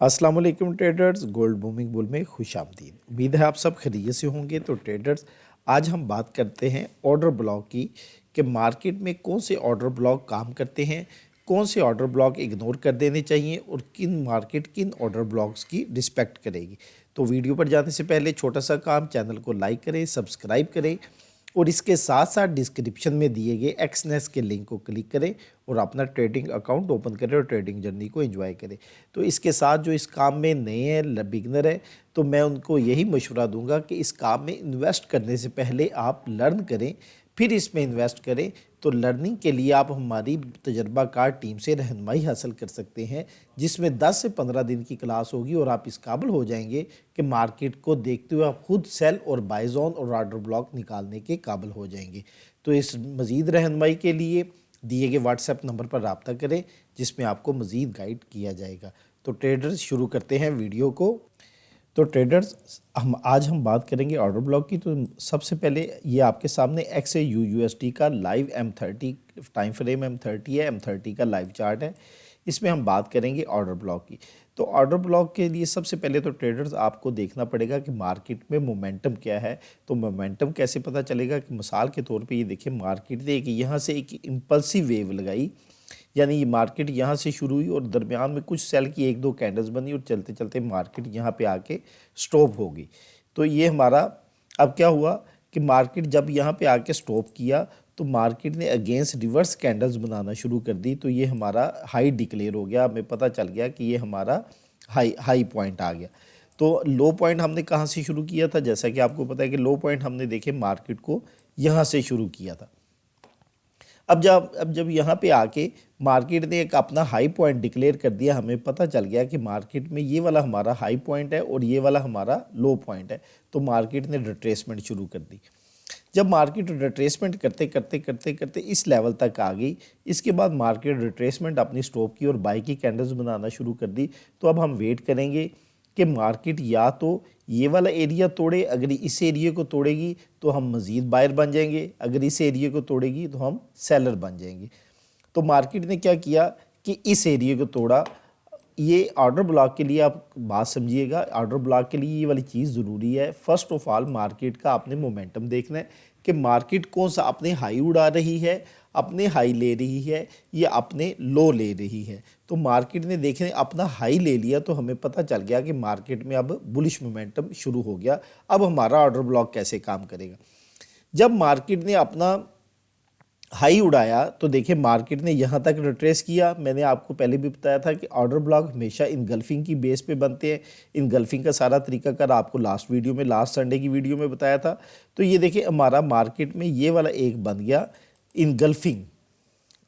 अस्सलाम वालेकुम traders, gold booming bull में खुश आमदीद। उम्मीद है आप सब खैरियत से होंगे। तो ट्रेडर्स, आज हम बात करते हैं ऑर्डर ब्लॉक की कि मार्केट में कौन से ऑर्डर ब्लॉक काम करते हैं, कौन से ऑर्डर ब्लॉक इग्नोर कर देने चाहिए और किन मार्केट किन ऑर्डर ब्लॉक्स की रिस्पेक्ट करेगी। तो वीडियो पर जाने से पहले छोटा सा काम, चैनल को लाइक करें, सब्सक्राइब करें और इसके साथ साथ डिस्क्रिप्शन में दिए गए एक्सनेस के लिंक को क्लिक करें और अपना ट्रेडिंग अकाउंट ओपन करें और ट्रेडिंग जर्नी को एंजॉय करें। तो इसके साथ जो इस काम में नए हैं, बिगनर है, तो मैं उनको यही मशवरा दूंगा कि इस काम में इन्वेस्ट करने से पहले आप लर्न करें, फिर इसमें इन्वेस्ट करें। तो लर्निंग के लिए आप हमारी तजर्बाकार टीम से रहनुमाई हासिल कर सकते हैं, जिसमें 10 से 15 दिन की क्लास होगी और आप इस काबिल हो जाएंगे कि मार्केट को देखते हुए आप खुद सेल और बाय जोन और ऑर्डर ब्लॉक निकालने के काबिल हो जाएंगे। तो इस मज़ीद रहनुमाई के लिए दिए गए व्हाट्सएप नंबर पर रब्ता करें, जिसमें आपको मज़ीद गाइड किया जाएगा। तो ट्रेडर्स, शुरू करते हैं वीडियो को। तो ट्रेडर्स, हम बात करेंगे ऑर्डर ब्लॉक की। तो सबसे पहले ये आपके सामने XAUUSD का live M30 time frame M30 है, M30 का लाइव चार्ट है। इसमें हम बात करेंगे ऑर्डर ब्लॉक की। तो ऑर्डर ब्लॉक के लिए सबसे पहले तो ट्रेडर्स आपको देखना पड़ेगा कि मार्केट में मोमेंटम क्या है। तो मोमेंटम कैसे पता चलेगा कि मिसाल के तौर पे ये देखिए, मार्केट ने यहाँ से एक इम्पल्सिव वेव लगाई, यानी ये मार्केट यहाँ से शुरू हुई और दरमियान में कुछ सेल की एक दो कैंडल्स बनी और चलते चलते मार्केट यहाँ पे आके स्टॉप हो गई। तो ये हमारा, अब क्या हुआ कि मार्केट जब यहाँ पे आके स्टॉप किया तो मार्केट ने अगेंस्ट रिवर्स कैंडल्स बनाना शुरू कर दी। तो ये हमारा हाई डिक्लेयर हो गया, हमें पता चल गया कि ये हमारा हाई पॉइंट आ गया। तो लो पॉइंट हमने कहाँ से शुरू किया था? जैसा कि आपको पता है कि लो पॉइंट हमने देखे मार्केट को यहाँ से शुरू किया था। अब जब यहाँ पे आके मार्केट ने एक अपना हाई पॉइंट डिक्लेयर कर दिया, हमें पता चल गया कि मार्केट में ये वाला हमारा हाई पॉइंट है और ये वाला हमारा लो पॉइंट है। तो मार्केट ने रिट्रेसमेंट शुरू कर दी। जब मार्केट रिट्रेसमेंट करते करते करते करते इस लेवल तक आ गई, इसके बाद मार्केट रिट्रेसमेंट अपनी स्टॉप की और बाई की कैंडल्स बनाना शुरू कर दी। तो अब हम वेट करेंगे कि मार्केट या तो ये वाला एरिया तोड़े, अगर इस एरिया को तोड़ेगी तो हम मज़ीद बायर बन जाएंगे, अगर इस एरिया को तोड़ेगी तो हम सेलर बन जाएंगे। तो मार्केट ने क्या किया कि इस एरिया को तोड़ा। ये ऑर्डर ब्लॉक के लिए आप बात समझिएगा, ऑर्डर ब्लॉक के लिए ये वाली चीज़ ज़रूरी है। फर्स्ट ऑफ ऑल मार्केट का आपने मोमेंटम देखना है कि मार्केट कौन सा अपने हाई उड़ा रही है, अपने हाई ले रही है या अपने लो ले रही है। तो मार्केट ने देखने अपना हाई ले लिया तो हमें पता चल गया कि मार्केट में अब बुलिश मोमेंटम शुरू हो गया। अब हमारा ऑर्डर ब्लॉक कैसे काम करेगा? जब मार्केट ने अपना हाई उड़ाया तो देखिए मार्केट ने यहाँ तक रिट्रेस किया। मैंने आपको पहले भी बताया था कि ऑर्डर ब्लॉक हमेशा इनगल्फिंग की बेस पे बनते हैं। इनगल्फिंग का सारा तरीकाकार आपको लास्ट वीडियो में, लास्ट संडे की वीडियो में बताया था। तो ये देखिए हमारा मार्केट में ये वाला एक बन गया इनगल्फिंग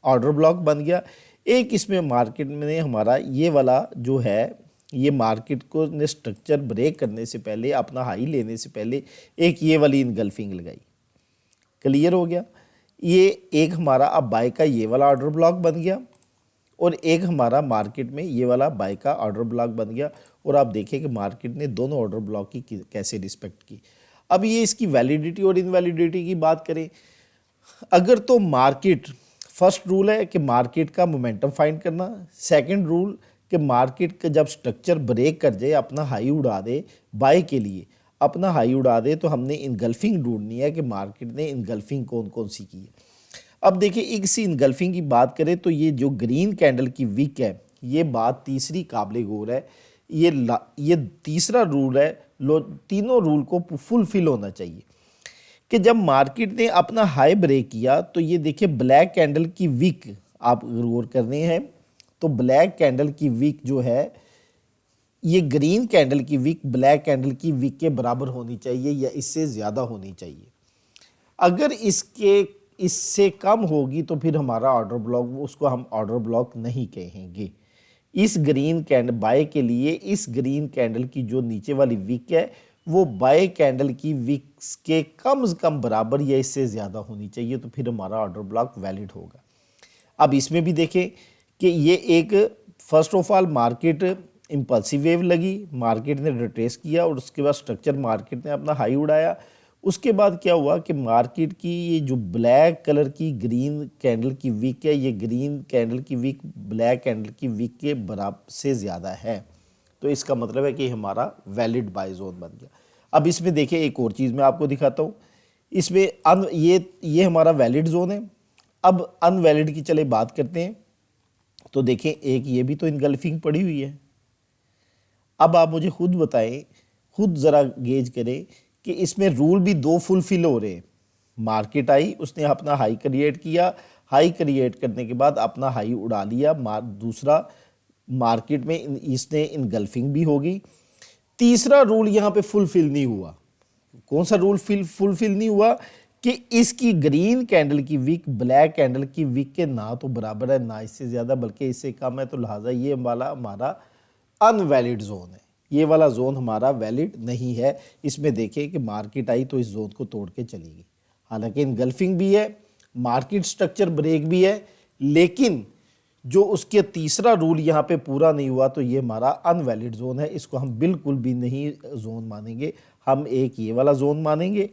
ऑर्डर ब्लॉक बन गया। एक इसमें मार्केट में हमारा ये वाला जो है, ये मार्केट को ने स्ट्रक्चर ब्रेक करने से पहले, अपना हाई लेने से पहले एक ये वाली इनगल्फिंग लगाई। क्लियर हो गया? ये एक हमारा अब बाय का ये वाला ऑर्डर ब्लॉक बन गया और एक हमारा मार्केट में ये वाला बाय का ऑर्डर ब्लॉक बन गया। और आप देखिए कि मार्केट ने दोनों ऑर्डर ब्लॉक की कैसे रिस्पेक्ट की। अब ये इसकी वैलिडिटी और इनवैलिडिटी की बात करें, अगर तो मार्केट, फर्स्ट रूल है कि मार्केट का मोमेंटम फाइंड करना। सेकंड रूल कि मार्केट का जब स्ट्रक्चर ब्रेक कर जाए, अपना हाई उड़ा दे, बाय के लिए अपना हाई उड़ा दे, तो हमने इनगल्फिंग ढूंढनी है कि मार्केट ने इनगल्फिंग कौन कौन सी की है। अब देखिए इसी इनगल्फिंग की बात करें तो ये जो ग्रीन कैंडल की विक है, ये बात तीसरी काबिल गौर है। ये तीसरा रूल है, तीनों रूल को फुलफिल होना चाहिए कि जब मार्केट ने अपना हाई ब्रेक किया तो ये देखिए ब्लैक कैंडल की विक आप गौर करने हैं। तो ब्लैक कैंडल की विक जो है, ये ग्रीन कैंडल की विक ब्लैक कैंडल की विक के बराबर होनी चाहिए या इससे ज़्यादा होनी चाहिए। अगर इससे कम होगी तो फिर हमारा ऑर्डर ब्लॉक, उसको हम ऑर्डर ब्लॉक नहीं कहेंगे। इस ग्रीन कैंडल बाय के लिए इस ग्रीन कैंडल की जो नीचे वाली विक है वो बाय कैंडल की विक्स के कम से कम बराबर या इससे ज़्यादा होनी चाहिए, तो फिर हमारा ऑर्डर ब्लॉक वैलिड होगा। अब इसमें भी देखें कि ये एक, first of all market impulsive wave लगी, मार्केट ने रिट्रेस किया और उसके बाद स्ट्रक्चर मार्केट ने अपना हाई उड़ाया। उसके बाद क्या हुआ कि मार्केट की ये जो ब्लैक कलर की ग्रीन कैंडल की विक है, ये ग्रीन कैंडल की विक ब्लैक कैंडल की विक के बराबर से ज़्यादा है। تو اس کا مطلب ہے کہ ہمارا ویلڈ بائی زون بن گیا۔ اب اس میں دیکھیں ایک اور چیز میں آپ کو دکھاتا ہوں، اس میں یہ ہمارا ویلڈ زون ہے۔ اب ان ویلڈ کی چلے بات کرتے ہیں، تو دیکھیں ایک یہ بھی تو انگلفنگ پڑی ہوئی ہے۔ اب آپ مجھے خود بتائیں، خود ذرا گیج کریں کہ اس میں رول بھی دو فلفل ہو رہے ہیں۔ مارکیٹ آئی، اس نے اپنا ہائی کریٹ کیا، ہائی کریٹ کرنے کے بعد اپنا ہائی اڑا لیا، دوسرا مارکیٹ میں اس نے انگلفنگ بھی ہوگی۔ تیسرا رول یہاں پہ فلفل نہیں ہوا۔ کون سا رول فلفل نہیں ہوا؟ کہ اس کی گرین کینڈل کی وک بلیک کینڈل کی وک کے نہ تو برابر ہے، نہ اس سے زیادہ بلکہ اس سے کم ہے، تو لہٰذا یہ والا ہمارا ان ویلڈ زون ہے، یہ والا زون ہمارا ویلڈ نہیں ہے۔ اس میں دیکھیں کہ مارکیٹ آئی تو اس زون کو توڑ کے چلی گئی، حالانکہ انگلفنگ بھی ہے، مارکیٹ سٹرکچر بریک بھی ہے، لیکن جو اس کے تیسرا رول یہاں پہ پورا نہیں ہوا، تو یہ ہمارا ان ویلڈ زون ہے۔ اس کو ہم بالکل بھی نہیں زون مانیں گے، ہم ایک یہ والا زون مانیں گے۔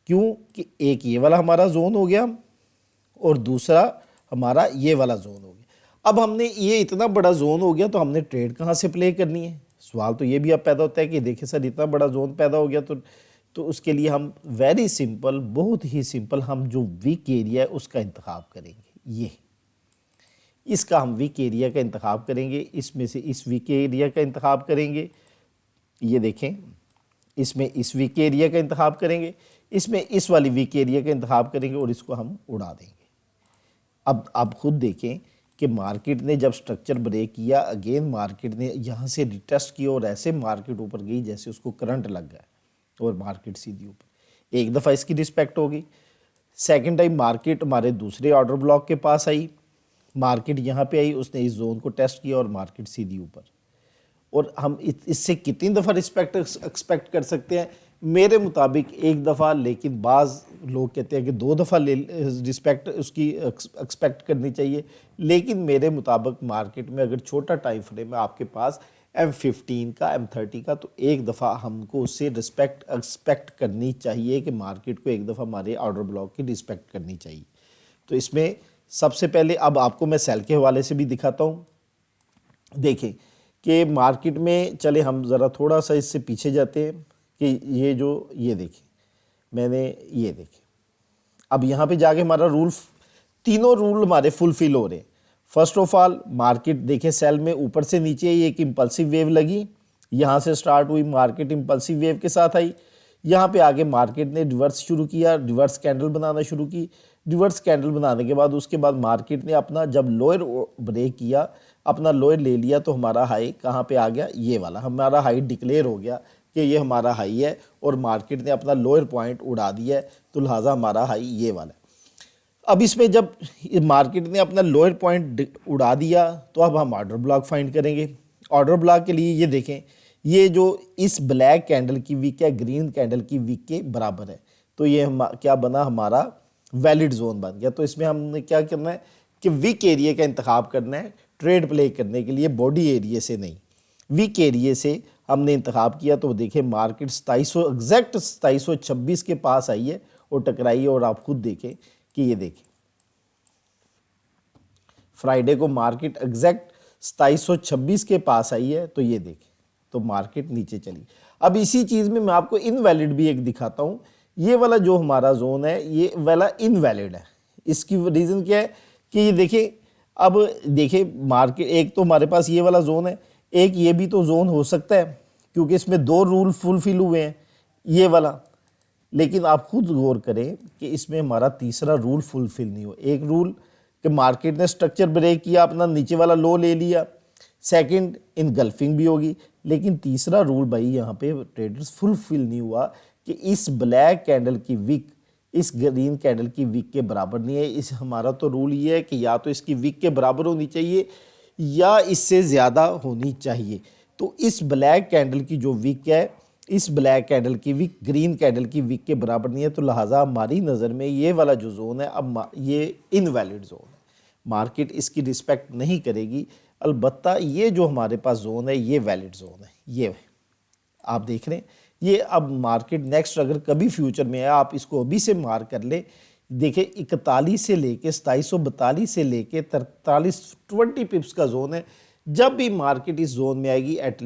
کیوں کہ ایک یہ والا ہمارا زون ہو گیا اور دوسرا ہمارا یہ والا زون ہو گیا۔ اب ہم نے یہ اتنا بڑا زون ہو گیا تو ہم نے ٹریڈ کہاں سے پلے کرنی ہے؟ سوال تو یہ بھی اب پیدا ہوتا ہے کہ دیکھیں سر اتنا بڑا زون پیدا ہو گیا تو اس کے لیے ہم ویری سمپل، بہت ہی سمپل، ہم جو ویک ایریا ہے اس کا انتخاب کریں گے۔ اس کا ہم ویک ایریا کا انتخاب کریں گے، اس میں سے اس ویک ایریا کا انتخاب کریں گے۔ یہ دیکھیں اس میں اس ویک ایریا کا انتخاب کریں گے، اس میں اس والی ویک ایریا کا انتخاب کریں گے اور اس کو ہم اڑا دیں گے۔ اب آپ خود دیکھیں کہ مارکیٹ نے جب سٹرکچر بریک کیا، اگین مارکیٹ نے یہاں سے ریٹیسٹ کیا اور ایسے مارکیٹ اوپر گئی جیسے اس کو کرنٹ لگ گیا اور مارکیٹ سیدھی اوپر، ایک دفعہ اس کی رسپیکٹ ہوگی۔ سیکنڈ ٹائم مارکیٹ ہمارے دوسرے آرڈر بلاک کے پاس آئی، مارکیٹ یہاں پہ آئی، اس نے اس زون کو ٹیسٹ کیا اور مارکیٹ سیدھی اوپر۔ اور ہم اس سے کتنی دفعہ رسپیکٹ ایکسپیکٹ کر سکتے ہیں؟ میرے مطابق ایک دفعہ، لیکن بعض لوگ کہتے ہیں کہ 2 دفعہ رسپیکٹ اس کی ایکسپیکٹ کرنی چاہیے، لیکن میرے مطابق مارکیٹ میں اگر چھوٹا ٹائم فریم ہے آپ کے پاس M15 کا M30 کا، تو ایک دفعہ ہم کو اس سے رسپیکٹ ایکسپیکٹ کرنی چاہیے کہ مارکیٹ کو ایک دفعہ ہمارے آرڈر بلاک کی رسپیکٹ کرنی چاہیے۔ تو اس میں سب سے پہلے اب آپ کو میں سیل کے حوالے سے بھی دکھاتا ہوں۔ دیکھیں کہ مارکیٹ میں چلے ہم ذرا تھوڑا سا اس سے پیچھے جاتے ہیں کہ یہ دیکھیں، میں نے یہ دیکھیں اب یہاں پہ جا کے ہمارا تینوں رول ہمارے فلفل ہو رہے ہیں۔ فرسٹ آف آل مارکیٹ دیکھیں سیل میں اوپر سے نیچے یہ ایک امپلسو ویو لگی، یہاں سے سٹارٹ ہوئی، مارکیٹ امپلسو ویو کے ساتھ آئی، یہاں پہ آگے مارکیٹ نے ریورس شروع کیا، ریورس کینڈل بنانا شروع کی، ریورس کینڈل بنانے کے بعد اس کے بعد مارکیٹ نے اپنا جب لوئر بریک کیا، اپنا لوئر لے لیا، تو ہمارا ہائی کہاں پہ آ گیا؟ یہ والا ہمارا ہائی ڈکلیئر ہو گیا کہ یہ ہمارا ہائی ہے، اور مارکیٹ نے اپنا لوئر پوائنٹ اڑا دیا ہے، تو لہٰذا ہمارا ہائی یہ والا ہے۔ اب اس میں جب مارکیٹ نے اپنا لوئر پوائنٹ اڑا دیا تو اب ہم آرڈر بلاک فائنڈ کریں گے۔ آرڈر بلاک کے لیے یہ دیکھیں، یہ جو اس بلیک کینڈل کی ویک ہے گرین کینڈل کی ویک کے برابر ہے، تو یہ کیا بنا؟ ہمارا ویلڈ زون بن گیا۔ تو اس میں ہم نے کیا کرنا ہے کہ ویک ایریا کا انتخاب کرنا ہے ٹریڈ پلے کرنے کے لیے، باڈی ایریا سے نہیں، ویک ایریا سے ہم نے انتخاب کیا۔ تو دیکھیں مارکیٹ 2726 کے پاس آئی ہے اور ٹکرائی ہے، اور آپ خود دیکھیں کہ یہ دیکھیں فرائیڈے کو مارکیٹ ایگزیکٹ 2726 کے پاس آئی ہے، تو یہ دیکھیں تو مارکیٹ نیچے چلی۔ اب اسی چیز میں آپ کو انویلڈ بھی ایک دکھاتا ہوں۔ یہ والا جو ہمارا زون ہے یہ والا انویلڈ ہے۔ اس کی ریزن کیا ہے کہ یہ دیکھیں، اب دیکھیں مارکیٹ ایک تو ہمارے پاس یہ والا زون ہے، ایک یہ بھی تو زون ہو سکتا ہے کیونکہ اس میں 2 رول فلفل ہوئے ہیں، یہ والا، لیکن آپ خود غور کریں کہ اس میں ہمارا تیسرا رول فلفل نہیں ہو۔ ایک رول کہ مارکیٹ نے سٹرکچر بریک کیا، اپنا نیچے والا لو لے لیا، سیکنڈ انگلفنگ بھی ہوگی، لیکن تیسرا رول بھائی یہاں پہ ٹریڈرز فلفل نہیں ہوا کہ اس بلیک کینڈل کی وک اس گرین کینڈل کی وک کے برابر نہیں ہے۔ اس ہمارا تو رول یہ ہے کہ یا تو اس کی وک کے برابر ہونی چاہیے یا اس سے زیادہ ہونی چاہیے۔ تو اس بلیک کینڈل کی جو وک ہے، اس بلیک کینڈل کی وک گرین کینڈل کی وک کے برابر نہیں ہے، تو لہٰذا ہماری نظر میں یہ والا جو زون ہے اب یہ انویلڈ زون ہے، مارکیٹ اس کی رسپیکٹ نہیں کرے گی۔ البتہ یہ جو ہمارے پاس زون ہے یہ ویلڈ زون ہے، یہ آپ دیکھ رہے ہیں۔ یہ اب مارکیٹ نیکسٹ اگر کبھی فیوچر میں ہے، آپ اس کو ابھی سے مارک کر لیں، دیکھیں 41 سے لے کے 2742 سے لے کے 43 20 پپس کا زون ہے، جب بھی مارکیٹ اس زون میں آئے گی ایٹ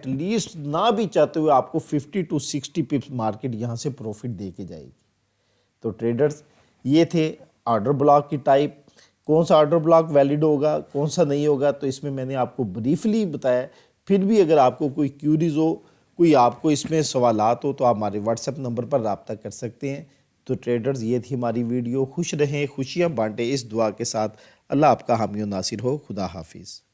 لیسٹ نہ بھی چاہتے ہوئے آپ کو 50 to 60 پپس مارکیٹ یہاں سے پروفٹ دے کے جائے گی۔ تو ٹریڈرز یہ تھے آرڈر بلاک کی ٹائپ، کون سا آرڈر بلاک ویلڈ ہوگا کون سا نہیں ہوگا، تو اس میں نے آپ کو بریفلی بتایا۔ پھر بھی اگر آپ کو کوئی کیوریز ہو، کوئی آپ کو اس میں سوالات ہو، تو آپ ہمارے واٹس ایپ نمبر پر رابطہ کر سکتے ہیں۔ تو ٹریڈرز یہ تھی ہماری ویڈیو، خوش رہیں خوشیاں بانٹیں اس دعا کے ساتھ، اللہ آپ کا حامی و ناصر ہو، خدا حافظ۔